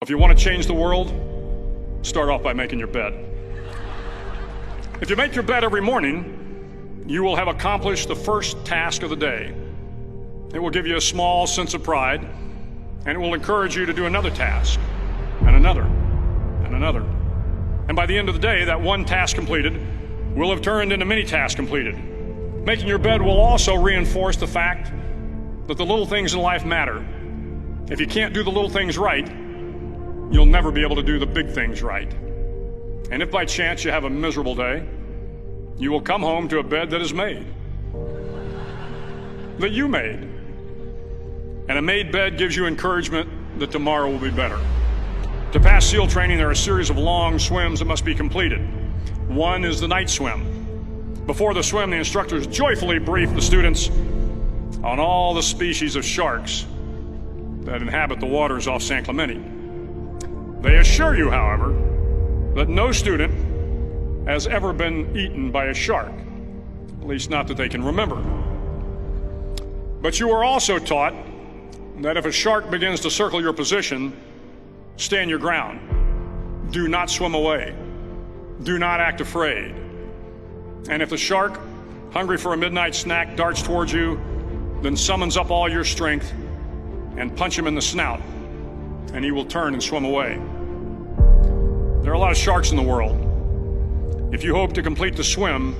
If you want to change the world, start off by making your bed. If you make your bed every morning, you will have accomplished the first task of the day. It will give you a small sense of pride, and it will encourage you to do another task, and another, and another. And by the end of the day, that one task completed will have turned into many tasks completed. Making your bed will also reinforce the fact that the little things in life matter. If you can't do the little things right, you'll never be able to do the big things right. And if by chance you have a miserable day, you will come home to a bed that is made, that you made. And a made bed gives you encouragement that tomorrow will be better. To pass SEAL training, there are a series of long swims that must be completed. One is the night swim. Before the swim, the instructors joyfully brief the students on all the species of sharks that inhabit the waters off San Clemente. They assure you, however, that no student has ever been eaten by a shark, at least not that they can remember. But you are also taught that if a shark begins to circle your position, stand your ground. Do not swim away. Do not act afraid. And if the shark, hungry for a midnight snack, darts towards you, then summons up all your strength and punch him in the snout, and he will turn and swim away. There are a lot of sharks in the world. If you hope to complete the swim,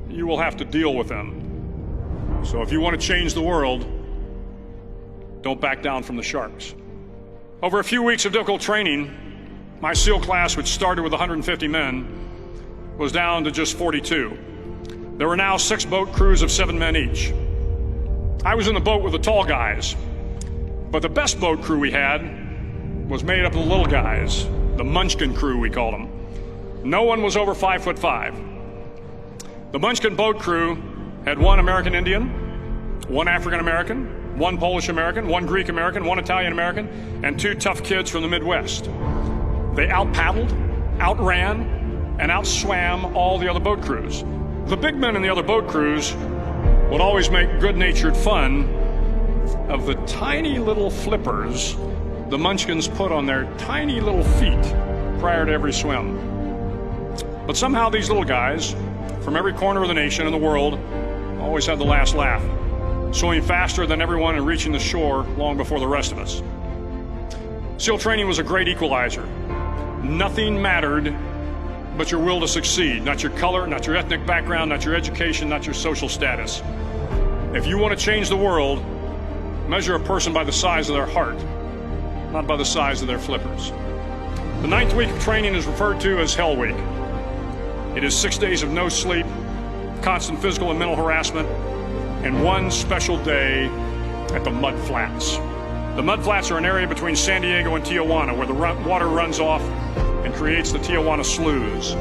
you will have to deal with them. So if you want to change the world, don't back down from the sharks. Over a few weeks of difficult training, my SEAL class, which started with 150 men, was down to just 42. There were now 6 boat crews of 7 men each. I was in the boat with the tall guys, but the best boat crew we had was made up of the little guys, the Munchkin crew, we called them. No one was over 5'5". The Munchkin boat crew had 1 American Indian, 1 African American, 1 Polish American, 1 Greek American, 1 Italian American, and 2 tough kids from the Midwest. They out-paddled, outran, and outswam all the other boat crews. The big men in the other boat crews would always make good-natured fun of the tiny little flippers the Munchkins put on their tiny little feet prior to every swim. But somehow these little guys from every corner of the nation and the world always had the last laugh, swimming faster than everyone and reaching the shore long before the rest of us. SEAL training was a great equalizer. Nothing mattered but your will to succeed, not your color, not your ethnic background, not your education, not your social status. If you want to change the world, measure a person by the size of their heart, not by the size of their flippers. The 9th week of training is referred to as Hell Week. It is 6 days of no sleep, constant physical and mental harassment, and 1 special day at the Mud Flats. The Mud Flats are an area between San Diego and Tijuana where the water runs off and creates the Tijuana Sloughs,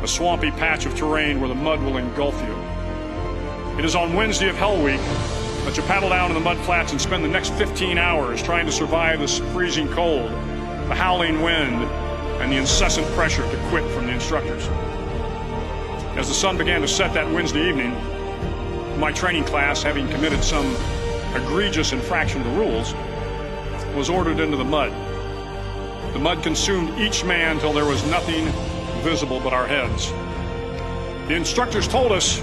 a swampy patch of terrain where the mud will engulf you. It is on Wednesday of Hell Week that you paddle down to the Mud Flats and spend the next 15 hours trying to survive the freezing cold, the howling wind, and the incessant pressure to quit from the instructors. As the sun began to set that Wednesday evening, my training class, having committed some egregious infraction to rules, was ordered into the mud. The mud consumed each man till there was nothing visible but our heads. The instructors told us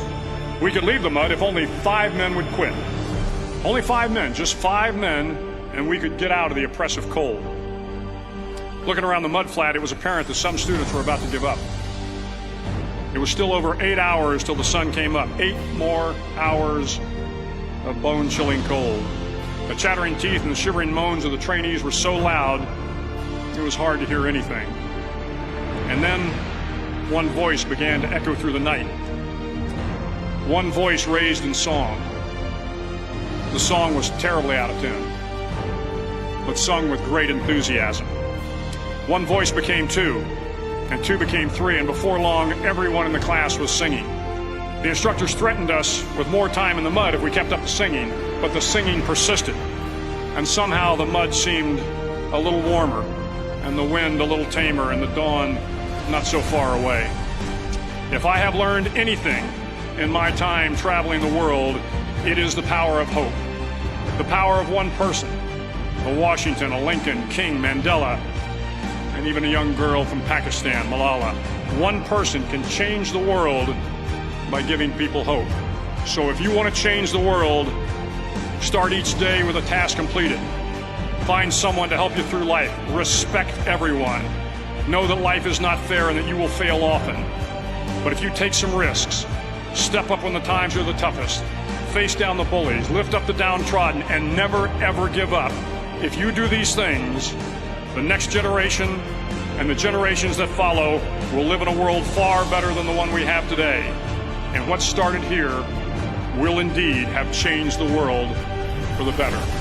we could leave the mud if only 5 men would quit. Only 5 men, just 5 men, and we could get out of the oppressive cold. Looking around the mud flat, it was apparent that some students were about to give up. It was still over 8 hours till the sun came up. 8 more hours of bone-chilling cold. The chattering teeth and the shivering moans of the trainees were so loud, it was hard to hear anything. And then one voice began to echo through the night. One voice raised in song. The song was terribly out of tune, but sung with great enthusiasm. One voice became 2, and 2 became 3, and before long, everyone in the class was singing. The instructors threatened us with more time in the mud if we kept up the singing, but the singing persisted, and somehow the mud seemed a little warmer, and the wind a little tamer, and the dawn not so far away. If I have learned anything in my time traveling the world, it is the power of hope, the power of one person, a Washington, a Lincoln, King, Mandela, and even a young girl from Pakistan, Malala. One person can change the world by giving people hope. So if you want to change the world, start each day with a task completed. Find someone to help you through life. Respect everyone. Know that life is not fair and that you will fail often. But if you take some risks, step up when the times are the toughest, face down the bullies, lift up the downtrodden, and never ever give up. If you do these things, the next generation and the generations that follow will live in a world far better than the one we have today. And what started here will indeed have changed the world for the better.